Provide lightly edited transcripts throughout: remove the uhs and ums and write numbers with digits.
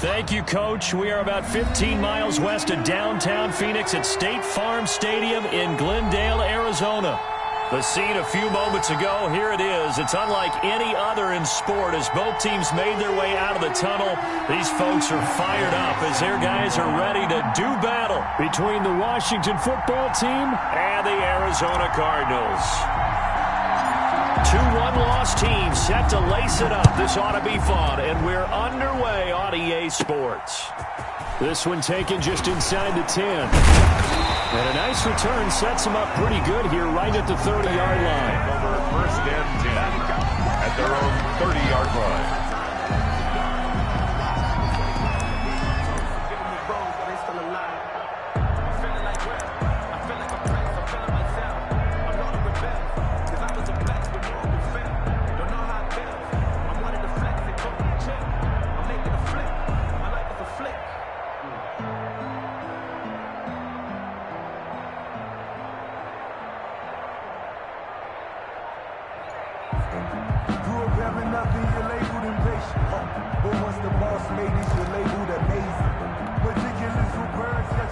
Thank you, Coach. We are about 15 miles west of downtown Phoenix at State Farm Stadium in Glendale, Arizona. The scene a few moments ago, here it is. It's unlike any other in sport as both teams made their way out of the tunnel. These folks are fired up as their guys are ready to do battle between the Washington football team and the Arizona Cardinals. Two one-loss teams set to lace it up. This ought to be fun, and we're underway on EA Sports. This one taken just inside the 10. And a nice return sets them up pretty good here right at the 30-yard line. Over first and 10 at their own 30-yard line.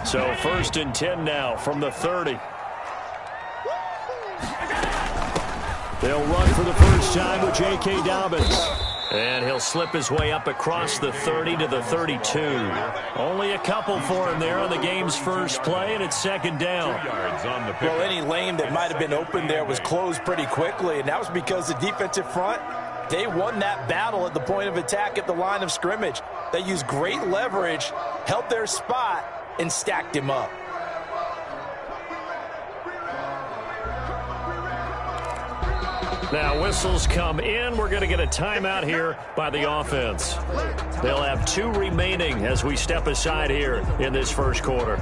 So first and 10 now from the 30. They'll run for the first time with J.K. Dobbins. And he'll slip his way up across the 30 to the 32. Only a couple for him there on the game's first play, and it's second down. Well, any lane that might have been open there was closed pretty quickly, and that was because the defensive front, they won that battle at the point of attack at the line of scrimmage. They used great leverage, held their spot, and stacked him up. Now whistles come in. We're going to get a timeout here by the offense. They'll have two remaining as we step aside here in this first quarter.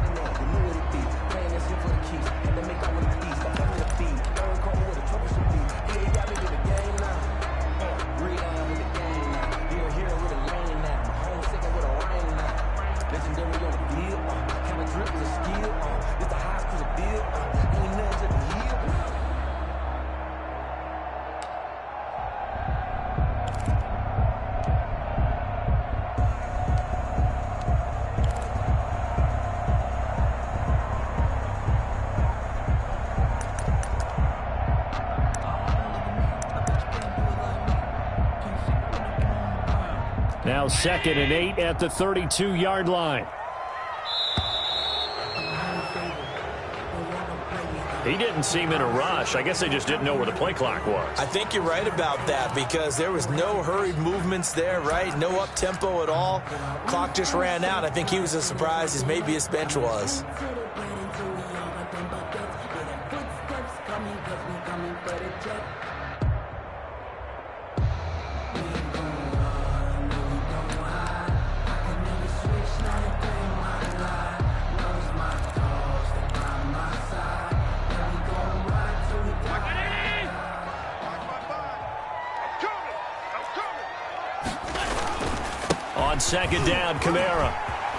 Now 2nd and 8 at the 32-yard line. He didn't seem in a rush. I guess they just didn't know where the play clock was. I think you're right about that because there was no hurried movements there, right? No up-tempo at all. Clock just ran out. I think he was as surprised as maybe his bench was. Second down, Kamara.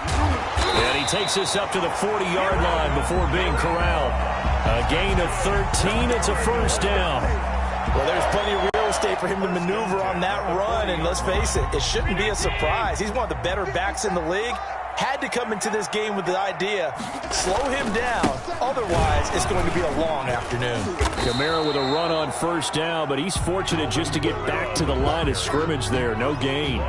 And he takes this up to the 40-yard line before being corralled. A gain of 13. It's a first down. Well, there's plenty of real estate for him to maneuver on that run. And let's face it, it shouldn't be a surprise. He's one of the better backs in the league. Had to come into this game with the idea, slow him down. Otherwise, it's going to be a long afternoon. Kamara with a run on first down, but he's fortunate just to get back to the line of scrimmage there. No gain.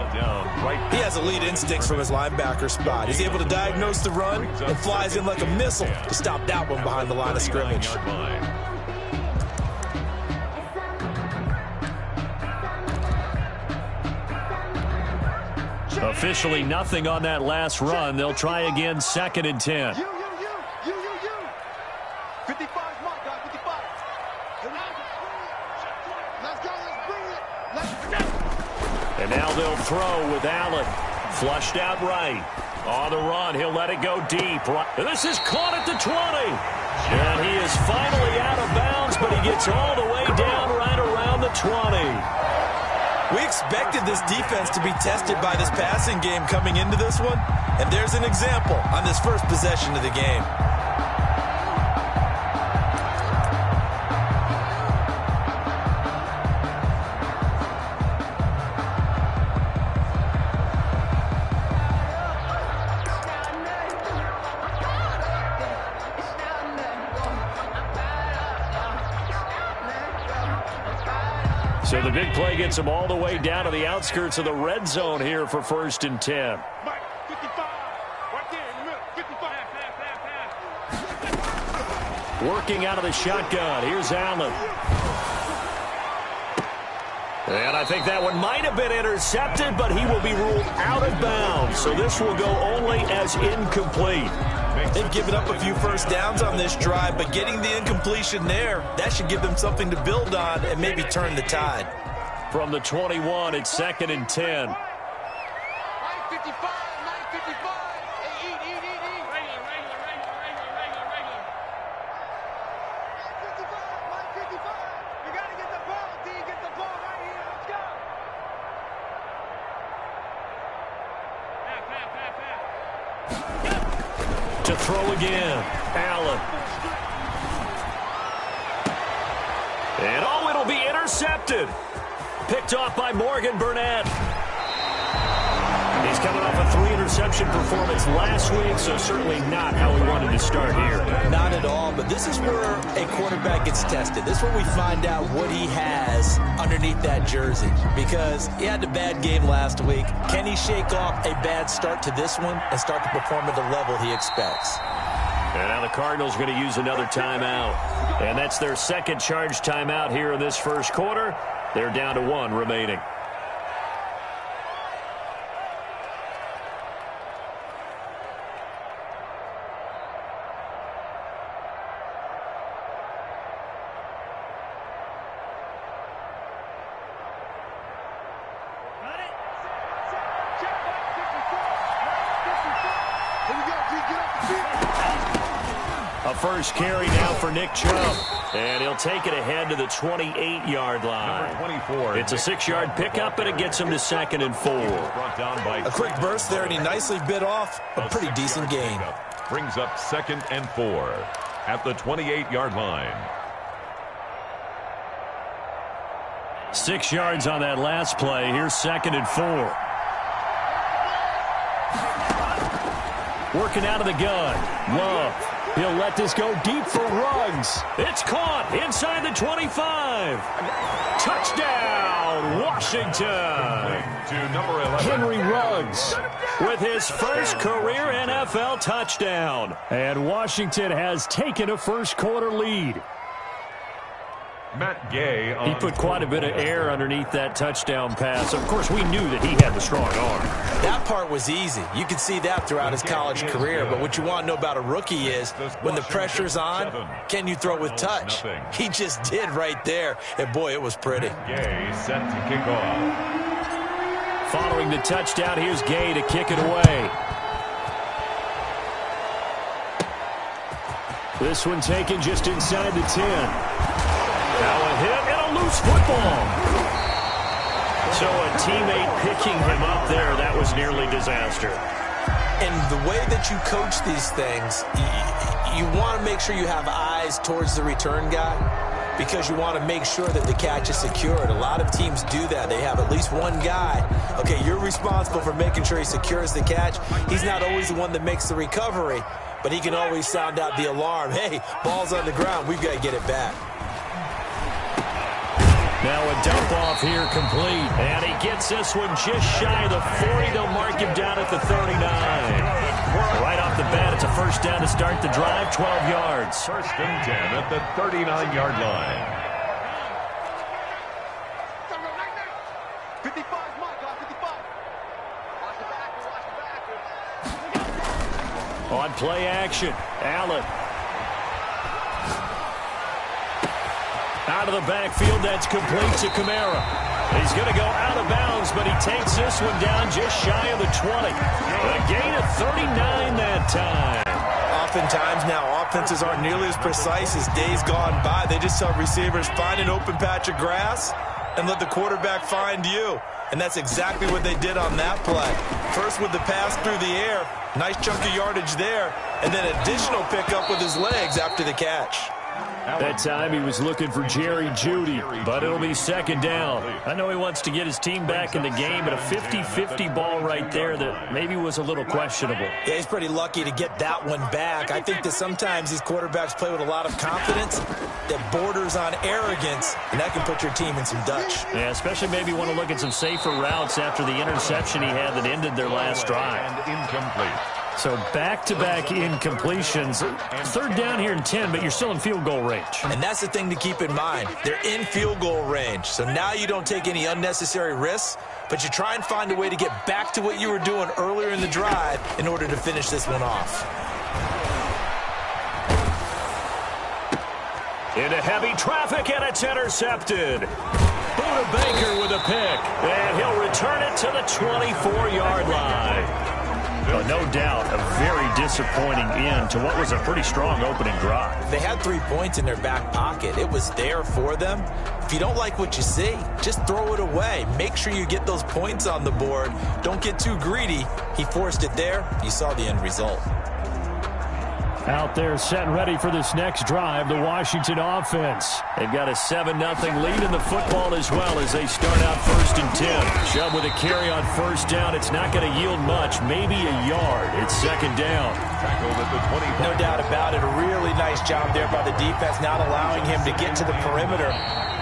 He has elite instincts from his linebacker spot. He's able to diagnose the run and flies in like a missile to stop that one behind the line of scrimmage. Officially nothing on that last run. They'll try again 2nd and 10. 55 mark, guys, 55. Let's go, let's bring it. And now they'll throw with Allen. Flushed out right. On the run, he'll let it go deep. And this is caught at the 20. And he is finally out of bounds, but he gets all the way down right around the 20. We expected this defense to be tested by this passing game coming into this one, and there's an example on this first possession of the game. So the big play gets him all the way down to the outskirts of the red zone here for 1st and 10. Mike, 55. Right there in the middle. 55. Working out of the shotgun. Here's Allen. And I think that one might have been intercepted, but he will be ruled out of bounds. So this will go only as incomplete. They've given up a few first downs on this drive, but getting the incompletion there, that should give them something to build on and maybe turn the tide. From the 21, it's 2nd and 10. 955. 955. Hey, eat. Regular. 955. You got to get the ball, D. Get the ball right here. Let's go. To throw again. Allen. And it'll be intercepted. Picked off by Morgan Burnett. He's coming off a 3-interception performance last week, so certainly not how he wanted to start here. Not at all, but this is where a quarterback gets tested. This is where we find out what he has underneath that jersey, because he had a bad game last week. Can he shake off a bad start to this one and start to perform at the level he expects? And now the Cardinals are going to use another timeout. And that's their second charge timeout here in this first quarter. They're down to 1 remaining. A first carry now for Nick Chubb. And he'll take it ahead to the 28-yard line. Number 24. It's a 6-yard pickup, and it gets him to 2nd and 4. Brought down by A quick burst there, and he nicely bit off a pretty decent gain. Brings up 2nd and 4 at the 28-yard line. 6 yards on that last play. Here's 2nd and 4. Working out of the gun. Love. He'll let this go deep for Ruggs. It's caught inside the 25. Touchdown, Washington. To number 11. Henry Ruggs with his first career NFL touchdown. And Washington has taken a first quarter lead. Matt Gay. He put quite a bit of air underneath that touchdown pass. Of course, we knew that he had the strong arm. That part was easy. You could see that throughout his college career. But what you want to know about a rookie is when the pressure's on, can you throw with touch? He just did right there. And, boy, it was pretty. Gay set to kick off. Following the touchdown, here's Gay to kick it away. This one taken just inside the 10. Now a hit and a loose football. So a teammate picking him up there, that was nearly disaster. And the way that you coach these things, you want to make sure you have eyes towards the return guy because you want to make sure that the catch is secured. A lot of teams do that. They have at least one guy. Okay, you're responsible for making sure he secures the catch. He's not always the one that makes the recovery, but he can always sound out the alarm. Hey, ball's on the ground. We've got to get it back. Now a dump off here complete. And he gets this one just shy of the 40. They'll mark him down at the 39. Right off the bat, it's a first down to start the drive, 12 yards. 1st and 10 at the 39-yard line. 55's my guy, 55. Watch the back. On play action, Allen. Out of the backfield, that's complete to Kamara. He's going to go out of bounds, but he takes this one down just shy of the 20. A gain of 39 that time. Oftentimes now, offenses aren't nearly as precise as days gone by. They just tell receivers, find an open patch of grass and let the quarterback find you. And that's exactly what they did on that play. First with the pass through the air, nice chunk of yardage there, and then additional pickup with his legs after the catch. That time he was looking for Jerry Jeudy, but it'll be second down. I know he wants to get his team back in the game, but a 50-50 ball right there that maybe was a little questionable. Yeah, he's pretty lucky to get that one back. I think that sometimes these quarterbacks play with a lot of confidence that borders on arrogance, and that can put your team in some Dutch. Yeah, especially maybe want to look at some safer routes after the interception he had that ended their last drive. And incomplete. So back-to-back incompletions. Third down here in 10, but you're still in field goal range. And that's the thing to keep in mind. They're in field goal range. So now you don't take any unnecessary risks, but you try and find a way to get back to what you were doing earlier in the drive in order to finish this one off. Into heavy traffic, and it's intercepted. Buda Baker with a pick, and he'll return it to the 24-yard line. But no doubt, a very disappointing end to what was a pretty strong opening drive. They had 3 points in their back pocket. It was there for them. If you don't like what you see, just throw it away. Make sure you get those points on the board. Don't get too greedy. He forced it there. You saw the end result. Out there set and ready for this next drive, the Washington offense. They've got a 7-0 lead in the football as well as they start out 1st and 10. Chubb with a carry on first down. It's not going to yield much, maybe a yard. It's second down. Tackled at the 25. No doubt about it. A really nice job there by the defense, not allowing him to get to the perimeter.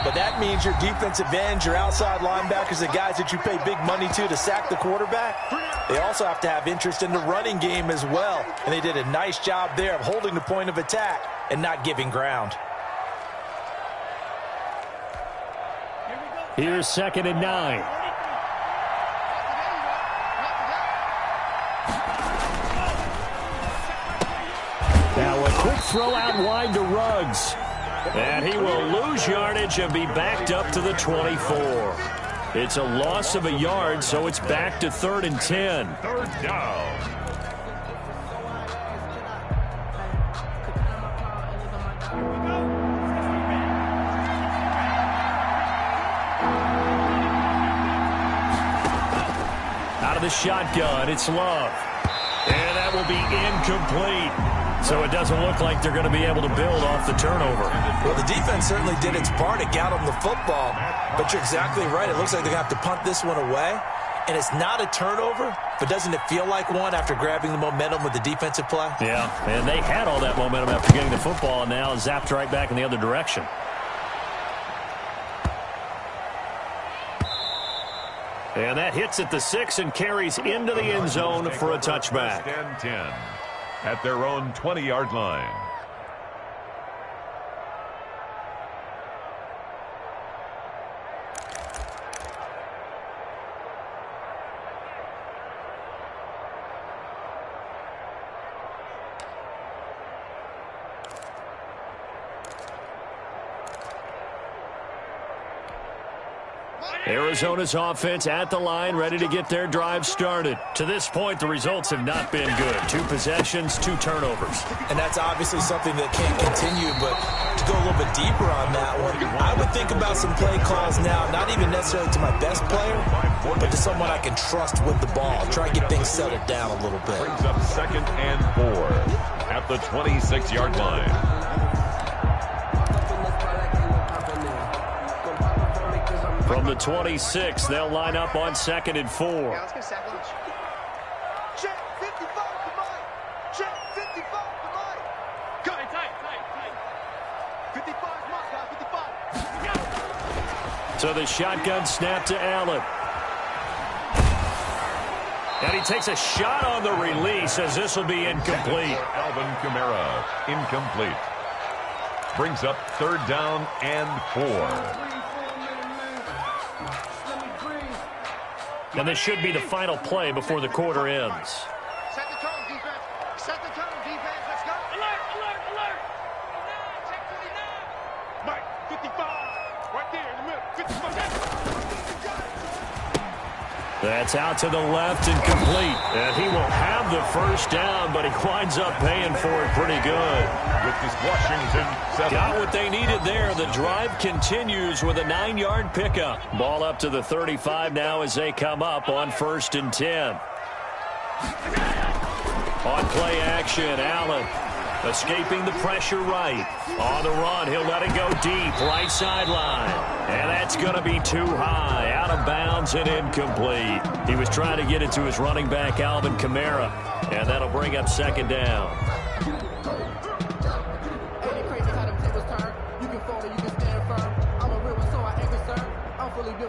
But that means your defensive ends, your outside linebackers, the guys that you pay big money to sack the quarterback, they also have to have interest in the running game as well. And they did a nice job there of holding the point of attack and not giving ground. Here's 2nd and 9. Now a quick throw out wide to Ruggs. And he will lose yardage and be backed up to the 24. It's a loss of a yard, so it's back to 3rd and 10. Third down. Out of the shotgun, it's Love. And that will be incomplete. So it doesn't look like they're going to be able to build off the turnover. Well, the defense certainly did its part to get them the football. But you're exactly right. It looks like they're going to have to punt this one away. And it's not a turnover, but doesn't it feel like one after grabbing the momentum with the defensive play? Yeah, and they had all that momentum after getting the football, and now zapped right back in the other direction. And that hits at the 6 and carries into the end zone for a touchback. 10 at their own 20-yard line. Arizona's offense at the line, ready to get their drive started. To this point, the results have not been good. 2 possessions, 2 turnovers. And that's obviously something that can't continue, but to go a little bit deeper on that one, I would think about some play calls now, not even necessarily to my best player, but to someone I can trust with the ball. Try and get things settled down a little bit. Brings up 2nd and 4 at the 26-yard line. From the 26, they'll line up on 2nd and 4. Yeah, let's get second. Check 55 to Mike. Check 55 to Mike. Go. Tight. 55 Mike, 55. So the shotgun snap to Allen. And he takes a shot on the release as this will be incomplete. Alvin Kamara, incomplete. Brings up 3rd down and 4. And this should be the final play before the quarter ends. Set the tone, defense. Set the tone, defense. Let's go. Alert. Check 49. Mike, 55. Right there in the middle. 55. That's out to the left and complete. And he will have the first down, but he winds up paying for it pretty good. With this Washington 7. Got what they needed there. The drive continues with a 9-yard pickup. Ball up to the 35 now as they come up on 1st and 10. On play action, Allen. Escaping the pressure right. On the run, he'll let it go deep, right sideline. And that's going to be too high, out of bounds and incomplete. He was trying to get it to his running back, Alvin Kamara, and that'll bring up second down.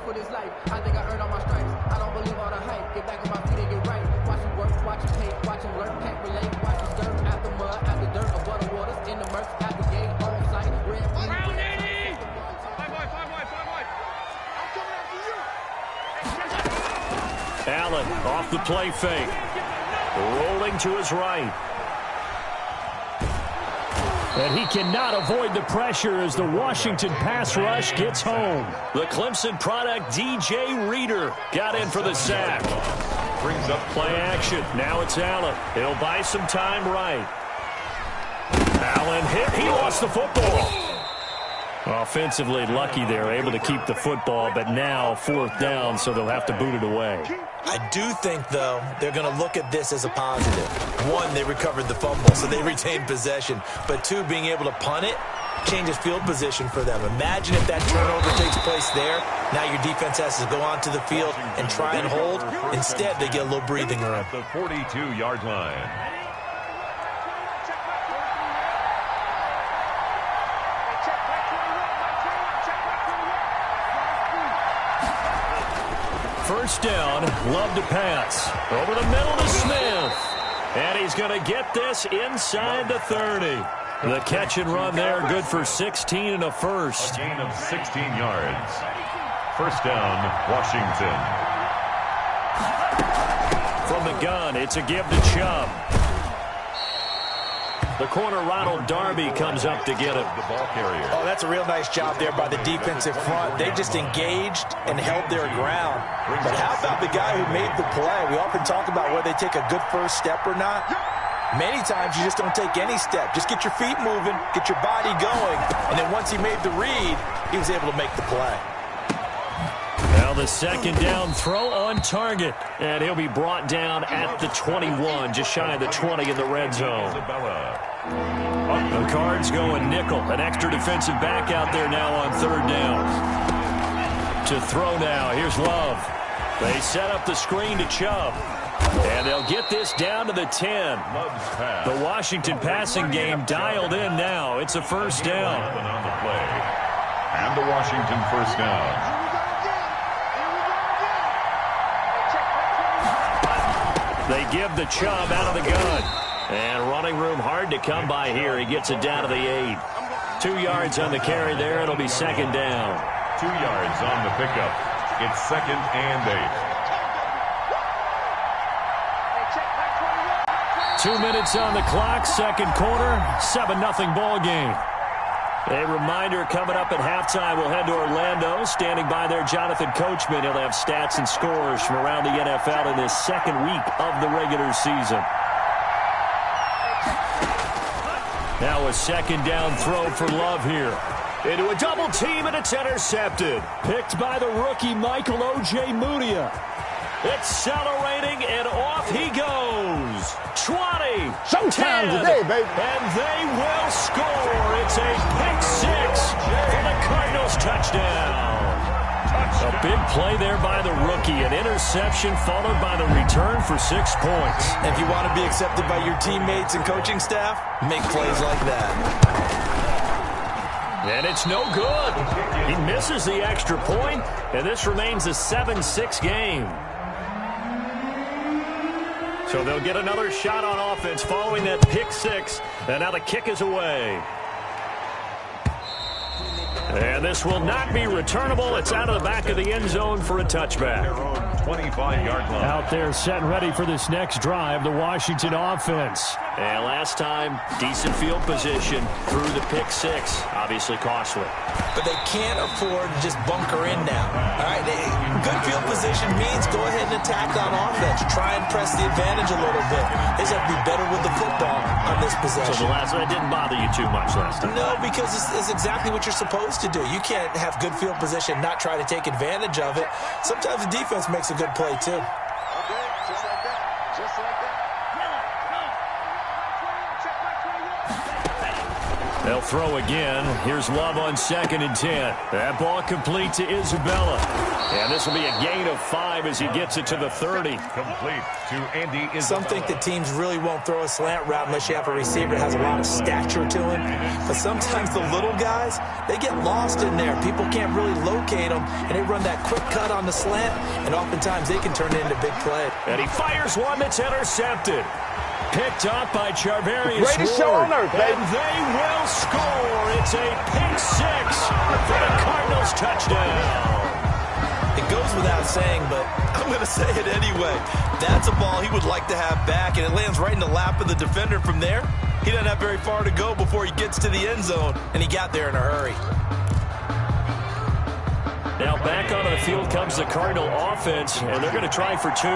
For this life, I think I earned all my stripes. I don't believe all the hype. Get back on my feet and get right. Watch him work, watch him hate, watch him learn, can't relate. Watch him stir at the mud, at the dirt, above the waters, in the murks, at the gate, on site. Red, Round 80! 5 wide. I'm coming after you. Allen off the play fake. Rolling to his right. And he cannot avoid the pressure as the Washington pass rush gets home. The Clemson product, DJ Reader, got in for the sack. Brings up Play action. Now it's Allen. He'll buy some time right. Allen hit. He lost the football. Offensively lucky they're able to keep the football, but now fourth down, so they'll have to boot it away. I do think, though, they're going to look at this as a positive. One, they recovered the fumble, so they retained possession. But two, being able to punt it changes field position for them. Imagine if that turnover takes place there. Now your defense has to go onto the field and try and hold. Instead, they get a little breathing room. at the 42-yard line. First down, Love to pass. Over the middle to Smith. And he's going to get this inside the 30. The catch and run there, good for 16 and a first. A gain of 16 yards. First down, Washington. From the gun, it's a give to Chubb. The corner, Ronald Darby, comes up to get him. The ball carrier. Oh, that's a real nice job there by the defensive front. They just engaged and held their ground. But how about the guy who made the play? We often talk about whether they take a good first step or not. Many times you just don't take any step. Just get your feet moving, get your body going. And then once he made the read, he was able to make the play. Now the second down throw on target. And he'll be brought down at the 21, just shy of the 20 in the red zone. The Cards going nickel. An extra defensive back out there now on third down. To throw now, here's Love. They set up the screen to Chubb. And they'll get this down to the 10. The Washington passing game dialed in now. It's a first down. On the play. And the Washington first down. They give the Chubb out of the gun. And running room hard to come by here. He gets it down to the 8. 2 yards on the carry there. It'll be second down. 2 yards on the pickup. It's second and 8. 2 minutes on the clock, second quarter, 7-0 ball game. A reminder coming up at halftime, we'll head to Orlando. Standing by there, Jonathan Coachman. He'll have stats and scores from around the NFL in this second week of the regular season. Now a second down throw for Love here. Into a double team, and it's intercepted. Picked by the rookie Michael O.J. Mudia. Accelerating, and off he goes. 20. Showtime 10, today, baby. And they will score. It's a pick six for the Cardinals touchdown. A big play there by the rookie. An interception followed by the return for 6 points. If you want to be accepted by your teammates and coaching staff, make plays like that. And it's no good. He misses the extra point, and this remains a 7-6 game. So they'll get another shot on offense following that pick six, and now the kick is away. And this will not be returnable. It's out of the back of the end zone for a touchback. 25-yard line. Out there set ready for this next drive, the Washington offense. And last time, decent field position through the pick six. Obviously costly. But they can't afford to just bunker in now. All right, good field position means go ahead and attack on offense. Try and press the advantage a little bit. They just have to be better with the football on this possession. So the last one didn't bother you too much last time? No, because it's exactly what you're supposed to do. You can't have good field position, not try to take advantage of it. Sometimes the defense makes a good play, too. Okay, just like that. Just like that. They'll throw again. Here's Love on 2nd and 10. That ball complete to Isabella. And this will be a gain of 5 as he gets it to the 30. Complete to Andy Isabella. Some think that teams really won't throw a slant route unless you have a receiver that has a lot of stature to him. But sometimes the little guys, they get lost in there. People can't really locate them, and they run that quick cut on the slant, and oftentimes they can turn it into big play. And he fires one that's intercepted. Picked up by Charvarius Greatest show Ward. on earth, baby. And they will score. It's a pick 6 for the Cardinals touchdown. It goes without saying, but I'm going to say it anyway. That's a ball he would like to have back, and it lands right in the lap of the defender from there. He doesn't have very far to go before he gets to the end zone, and he got there in a hurry. Now back onto the field comes the Cardinal offense, and they're going to try for 2.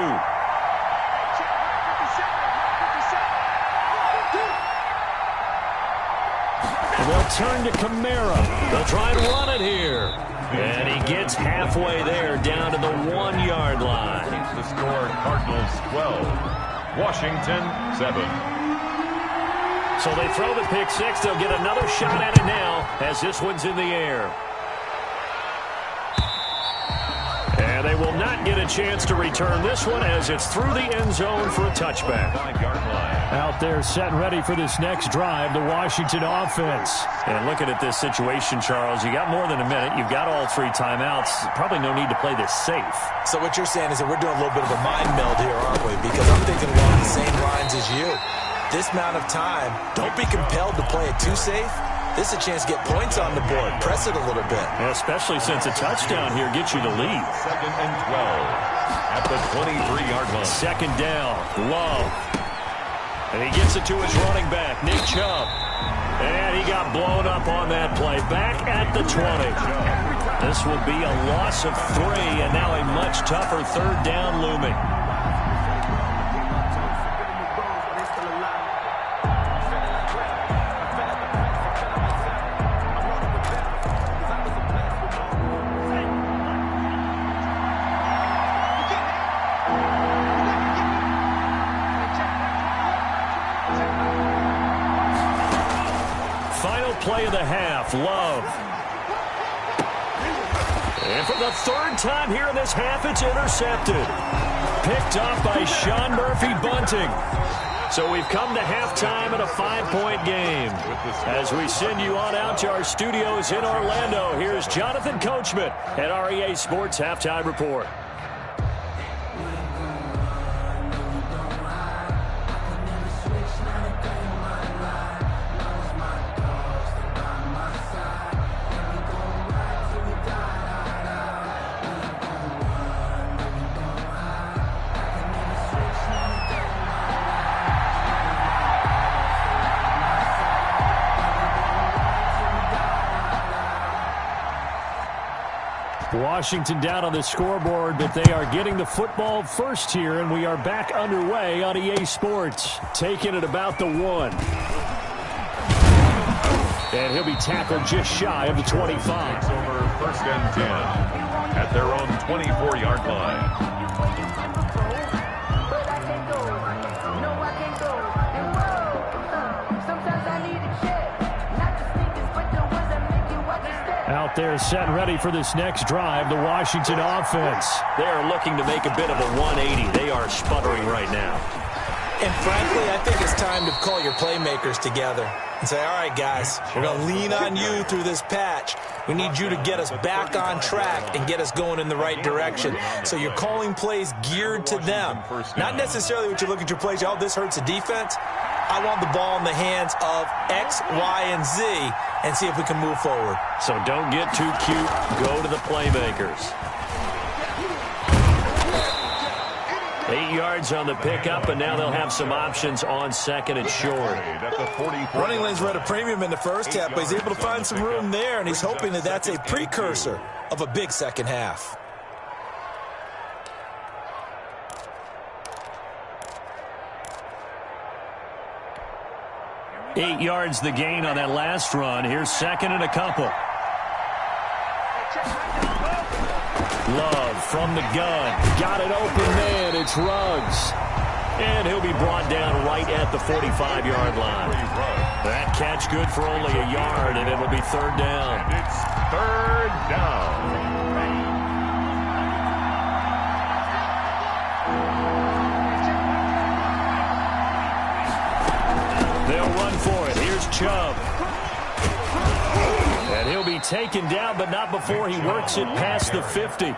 They'll turn to Kamara. They'll try and run it here. And he gets halfway there, down to the 1-yard line. The score, Cardinals 12, Washington 7. So they throw the pick 6. They'll get another shot at it now as this one's in the air. And they will not get a chance to return this one as it's through the end zone for a touchback. 5-yard line. Out there set and ready for this next drive, the Washington offense. And looking at this situation, Charles, you got more than a minute. You've got all 3 timeouts. Probably no need to play this safe. So what you're saying is that we're doing a little bit of a mind meld here, aren't we? Because I'm thinking along the same lines as you. This amount of time, don't be compelled to play it too safe. This is a chance to get points on the board. Press it a little bit. And especially since a touchdown here gets you the lead. 2nd and 12 at the 23-yard line. 2nd down, Love. And he gets it to his running back, Nick Chubb. And he got blown up on that play. Back at the 20. This will be a loss of 3, and now a much tougher 3rd down looming. Play of the half, Love. And for the 3rd time here in this half, it's intercepted. Picked off by Sean Murphy-Bunting. So we've come to halftime at a 5-point game. As we send you on out to our studios in Orlando, here's Jonathan Coachman at REA Sports Halftime Report. Washington down on the scoreboard, but they are getting the football first here, and we are back underway on EA Sports. Taking it about the 1. And he'll be tackled just shy of the 25. Takes over 1st and 10 at their own 24-yard line. Out there set and ready for this next drive, the Washington offense. They are looking to make a bit of a 180. They are sputtering right now. And frankly, I think it's time to call your playmakers together and say, all right, guys, we're going to lean on you through this patch. We need you to get us back on track and get us going in the right direction. So you're calling plays geared to them. Not necessarily what you look at your plays, oh, this hurts the defense. I want the ball in the hands of X, Y, and Z and see if we can move forward. So don't get too cute. Go to the playmakers. 8 yards on the pickup, and now they'll have some options on 2nd and short. Running lanes were at a premium in the first half, but he's able to find some room there, and he's hoping that that's a precursor of a big second half. Eight yards the gain on that last run. Here's 2nd and a couple. Love from the gun. Got it open man. It's Ruggs. And he'll be brought down right at the 45-yard line. That catch good for only a yard, and it'll be third down. And it's third down. They'll run for it. Here's Chubb. And he'll be taken down, but not before he works it past the 50.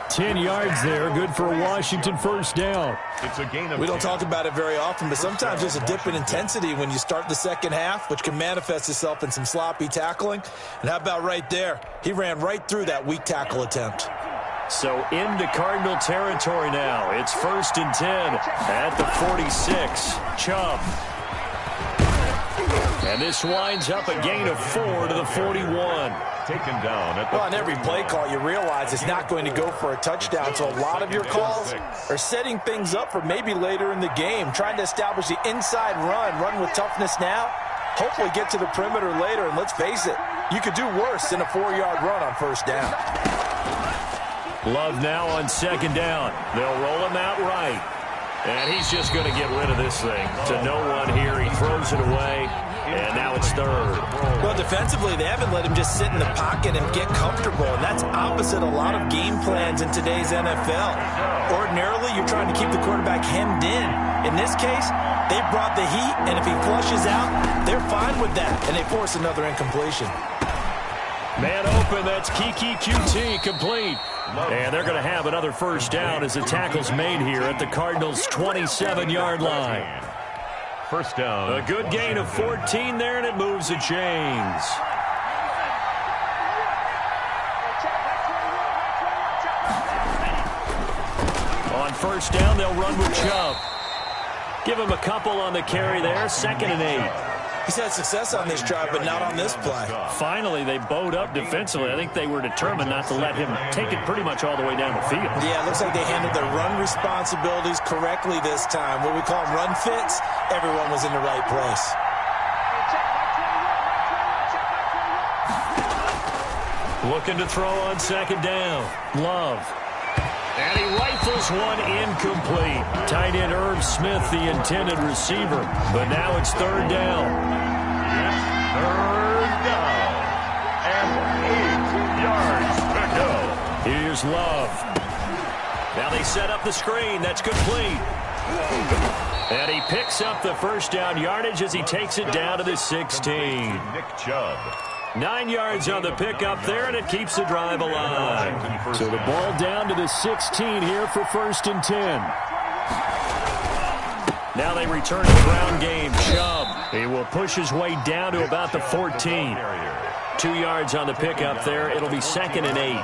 10 yards there, good for a Washington first down. It's a gain of We don't 10. talk about it very often, but sometimes there's a dip in intensity when you start the second half, which can manifest itself in some sloppy tackling. And how about right there? He ran right through that weak tackle attempt. So into Cardinal territory now. It's 1st and 10 at the 46. Chubb. And this winds up a gain of 4 to the 41. Taken down at the Well, on every play call, you realize it's not going to go for a touchdown, so a lot of your calls are setting things up for maybe later in the game, trying to establish the inside run with toughness now, hopefully get to the perimeter later, and let's face it, you could do worse than a 4-yard run on first down. Love now on second down. They'll roll him out right. And he's just going to get rid of this thing to no one here. He throws it away, and now it's third. Well, defensively, they haven't let him just sit in the pocket and get comfortable, and that's opposite a lot of game plans in today's NFL. Ordinarily, you're trying to keep the quarterback hemmed in. In this case, they brought the heat, and if he flushes out, they're fine with that, and they force another incompletion. Man open, that's Kiki QT complete. And they're going to have another first down as the tackle's made here at the Cardinals' 27-yard line. first down. A good gain of 14 there, and it moves the chains. On first down, they'll run with Chubb. Give him a couple on the carry there, 2nd and 8. He's had success on this drive, but not on this play. Finally, they bowed up defensively. I think they were determined not to let him take it pretty much all the way down the field. Yeah, it looks like they handled their run responsibilities correctly this time. What we call them run fits, everyone was in the right place. Looking to throw on second down. Love. And he rifles one incomplete. Tight end Irv Smith, the intended receiver. But now it's third down. Third down. And 8 yards to go. Here's Love. Now they set up the screen. That's complete. And he picks up the first down yardage as he takes it down to the 16. Nick Chubb. 9 yards on the pickup there, and it keeps the drive alive. So the ball down to the 16 here for 1st and 10. Now they return to the ground game. Chubb, he will push his way down to about the 14. 2 yards on the pickup there. It'll be 2nd and 8.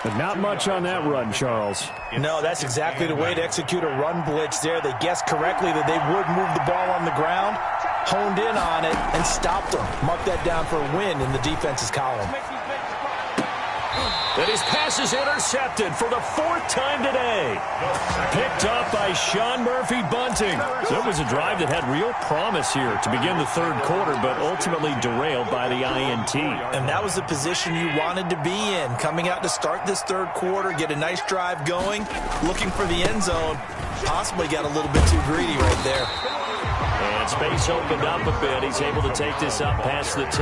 But not much on that run, Charles. No, that's exactly the way to execute a run blitz there. They guessed correctly that they would move the ball on the ground, honed in on it, and stopped them. Mark that down for a win in the defense's column. And his pass is intercepted for the 4th time today. Picked up by Sean Murphy-Bunting. So it was a drive that had real promise here to begin the 3rd quarter, but ultimately derailed by the INT. And that was the position you wanted to be in. Coming out to start this 3rd quarter, get a nice drive going, looking for the end zone. Possibly got a little bit too greedy right there. And space opened up a bit. He's able to take this up past the 10.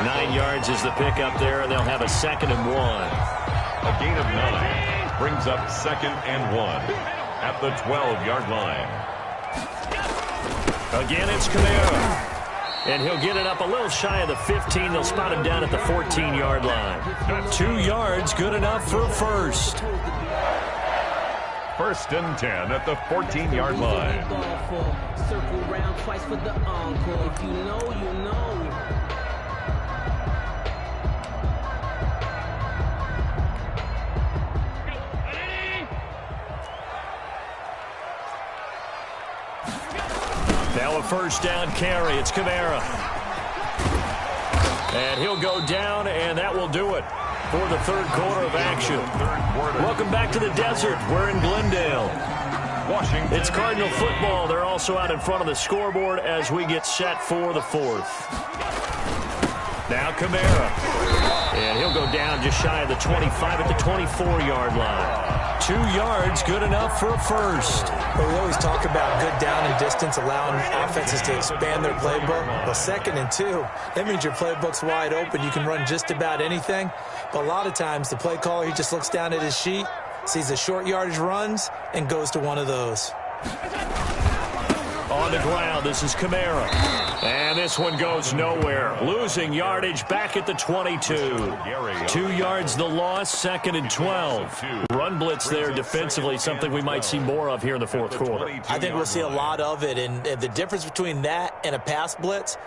9 yards is the pickup there, and they'll have a 2nd and 1. A gain of 9 brings up 2nd and 1 at the 12-yard line. Again, it's Kamara. And he'll get it up a little shy of the 15. They'll spot him down at the 14-yard line. 2 yards, good enough for a first. 1st and 10 at the 14-yard line. Circle round twice for the encore. If you know, you know. Now a first down carry. It's Kamara. And he'll go down, and that will do it for the 3rd quarter of action. Welcome back to the desert. We're in Glendale. Washington. It's Cardinal football. They're also out in front of the scoreboard as we get set for the 4th. Now Kamara. And he'll go down just shy of the 25 at the 24-yard line. 2 yards, good enough for a first. Well, we always talk about good down and distance, allowing offenses to expand their playbook. Well, 2nd and 2, that means your playbook's wide open. You can run just about anything. But a lot of times, the play caller, he just looks down at his sheet, sees the short yardage runs, and goes to one of those. On the ground, this is Kamara. And this one goes nowhere. Losing yardage back at the 22. 2 yards the loss, 2nd and 12. Run blitz there defensively, something we might see more of here in the 4th quarter. I think we'll see a lot of it. And the difference between that and a pass blitz,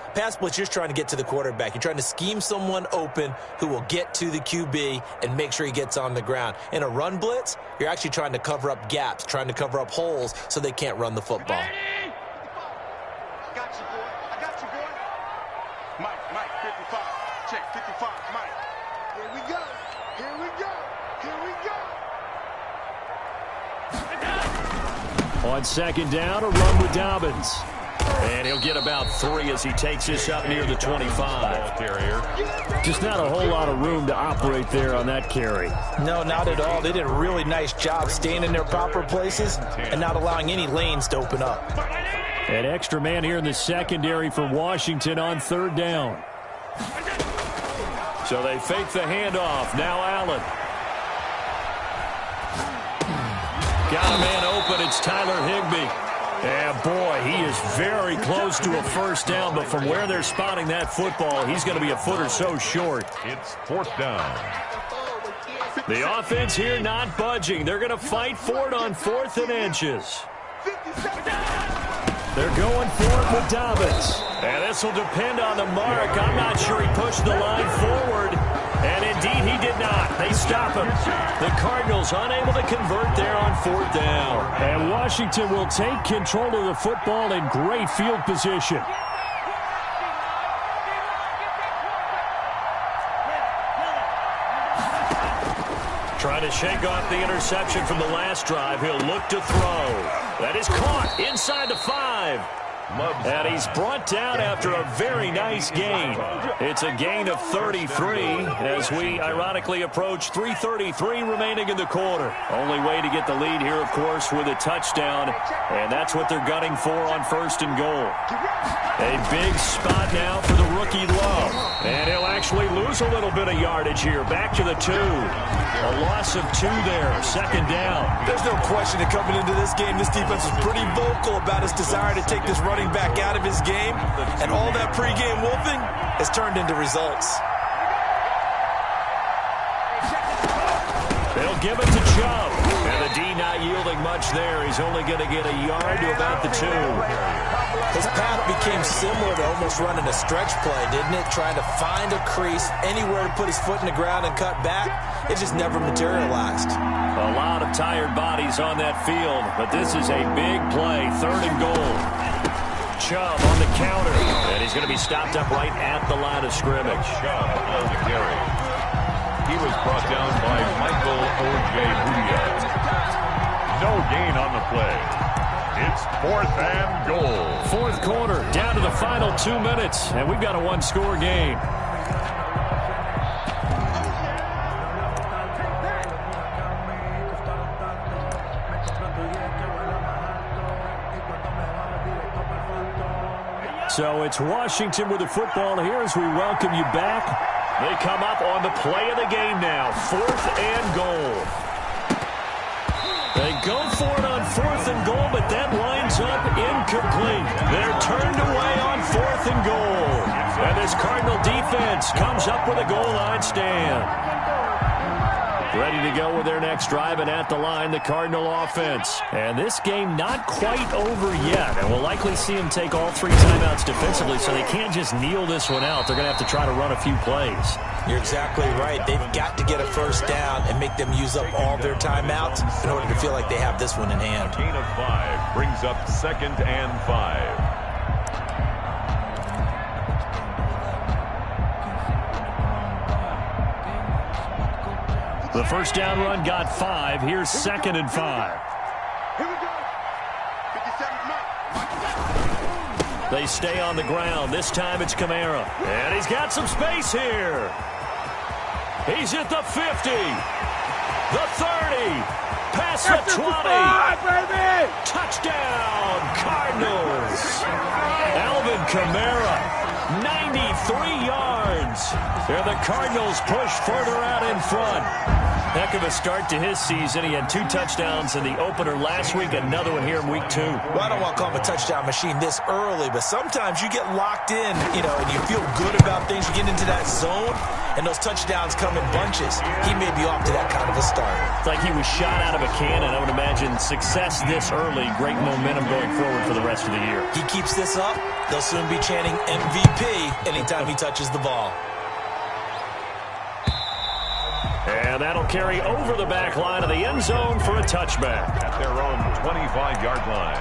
you're trying to get to the quarterback. You're trying to scheme someone open who will get to the QB and make sure he gets on the ground. In a run blitz, you're actually trying to cover up gaps, trying to cover up holes so they can't run the football. Check 55, Mike. Here we go. Here we go. Here we go. On 2nd down, a run with Dobbins. And he'll get about 3 as he takes this up near the 25. Just not a whole lot of room to operate there on that carry. No, not at all. They did a really nice job staying in their proper places and not allowing any lanes to open up. An extra man here in the secondary for Washington on 3rd down. So they fake the handoff. Now Allen. Got a man open. It's Tyler Higbee. And, boy, he is very close to a first down, but from where they're spotting that football, he's going to be a foot or so short. It's 4th down. The offense here not budging. They're going to fight for it on 4th and inches. They're going for it with Dobbins. And this will depend on the mark. I'm not sure he pushed the line forward. And indeed, he did not. They stop him. The Cardinals unable to convert there on 4th down. And Washington will take control of the football in great field position. Trying to shake off the interception from the last drive. He'll look to throw. That is caught inside the 5. And he's brought down after a very nice gain. It's a gain of 33 as we ironically approach 3:33 remaining in the quarter. Only way to get the lead here, of course, with a touchdown. And that's what they're gunning for on 1st and goal. A big spot now for the rookie Love. And he'll actually lose a little bit of yardage here. Back to the 2. A loss of 2 there. 2nd down. There's no question that coming into this game, this defense was pretty vocal about its desire to take this running back out of his game. And all that pregame wolfing has turned into results. They'll give it to Chubb. And the D not yielding much there. He's only going to get a yard to about the 2. His path became similar to almost running a stretch play, didn't it? Trying to find a crease, anywhere to put his foot in the ground and cut back. It just never materialized. A lot of tired bodies on that field, but this is a big play. 3rd and goal. Chubb on the counter, and he's going to be stopped up right at the line of scrimmage. Chubb on the carry. He was brought down by Michael Ojemudia. No gain on the play. It's 4th and goal. 4th quarter, down to the final 2 minutes, and we've got a 1-score game. So it's Washington with the football here as we welcome you back. They come up on the play of the game now. 4th and goal. They go for it on 4th and goal, but that lines up incomplete. They're turned away on 4th and goal. And this Cardinal defense comes up with a goal line stand. Ready to go with their next drive, and at the line, the Cardinal offense. And this game not quite over yet, and we'll likely see them take all 3 timeouts defensively, so they can't just kneel this one out. They're going to have to try to run a few plays. You're exactly right. They've got to get a first down and make them use up all their timeouts in order to feel like they have this one in hand. Gain of 5 brings up 2nd and 5. The first down run got 5. Here's 2nd and 5. Here we go. 57 Mike. They stay on the ground. This time it's Kamara. And he's got some space here. He's at the 50. The 30. Past the 20. Touchdown, Cardinals. Alvin Kamara, 93 yards. And the Cardinals push further out in front. Heck of a start to his season. He had 2 touchdowns in the opener last week, another one here in week 2. Well, I don't want to call him a touchdown machine this early, but sometimes you get locked in, and you feel good about things. You get into that zone, and those touchdowns come in bunches. He may be off to that kind of a start. It's like he was shot out of a cannon. I would imagine success this early, great momentum going forward for the rest of the year. He keeps this up, they'll soon be chanting MVP anytime he touches the ball. And that'll carry over the back line of the end zone for a touchback. At their own 25-yard line.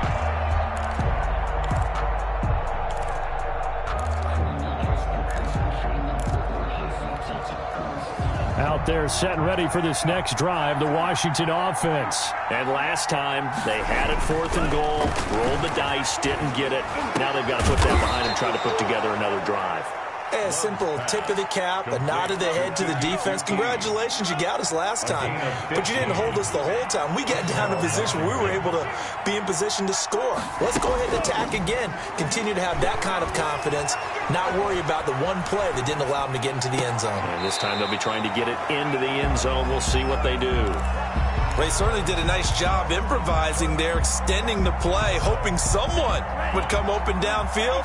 Out there set and ready for this next drive, the Washington offense. And last time, they had it 4th and goal, rolled the dice, didn't get it. Now they've got to put that behind and try to put together another drive. A simple tip of the cap, a nod of the head to the defense. Congratulations, you got us last time. But you didn't hold us the whole time. We got down in position. We were able to be in position to score. Let's go ahead and attack again. Continue to have that kind of confidence. Not worry about the one play that didn't allow them to get into the end zone. And this time they'll be trying to get it into the end zone. We'll see what they do. Well, they certainly did a nice job improvising there, extending the play, hoping someone would come open downfield,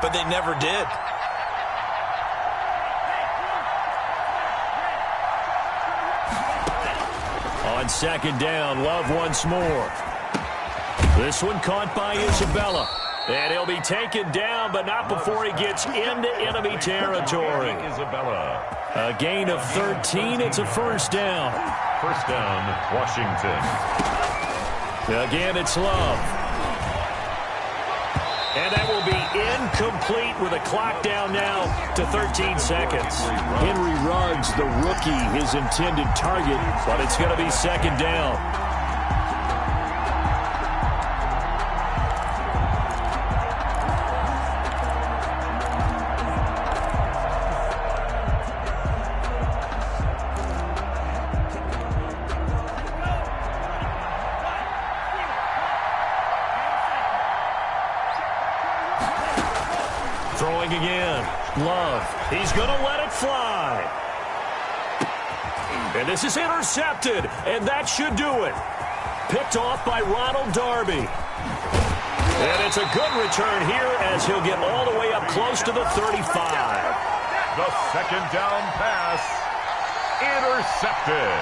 but they never did. On 2nd down, Love once more. This one caught by Isabella. And he'll be taken down, but not before he gets into enemy territory. Isabella. A gain of 13. It's a 1st down. 1st down, Washington. Again, it's Love. And that will be incomplete with a clock down now to 13 seconds. Henry Ruggs, the rookie, his intended target, but it's going to be 2nd down. Throwing again. Love. He's going to let it fly. And this is intercepted. And that should do it. Picked off by Ronald Darby. And it's a good return here as he'll get all the way up close to the 35. The 2nd down pass. Intercepted.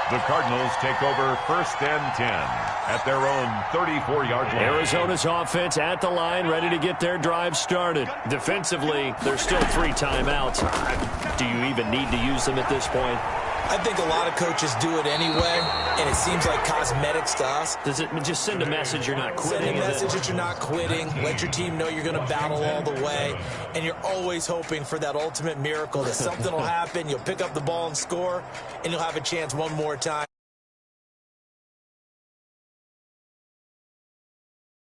The Cardinals take over 1st and 10 at their own 34-yard line. Arizona's offense at the line, ready to get their drive started. Defensively, there's still 3 timeouts. Do you even need to use them at this point? I think a lot of coaches do it anyway, and it seems like cosmetics to us. Does it just send a message you're not quitting? Send a message that you're not quitting. Let your team know you're going to battle all the way, and you're always hoping for that ultimate miracle that something will happen, you'll pick up the ball and score, and you'll have a chance one more time.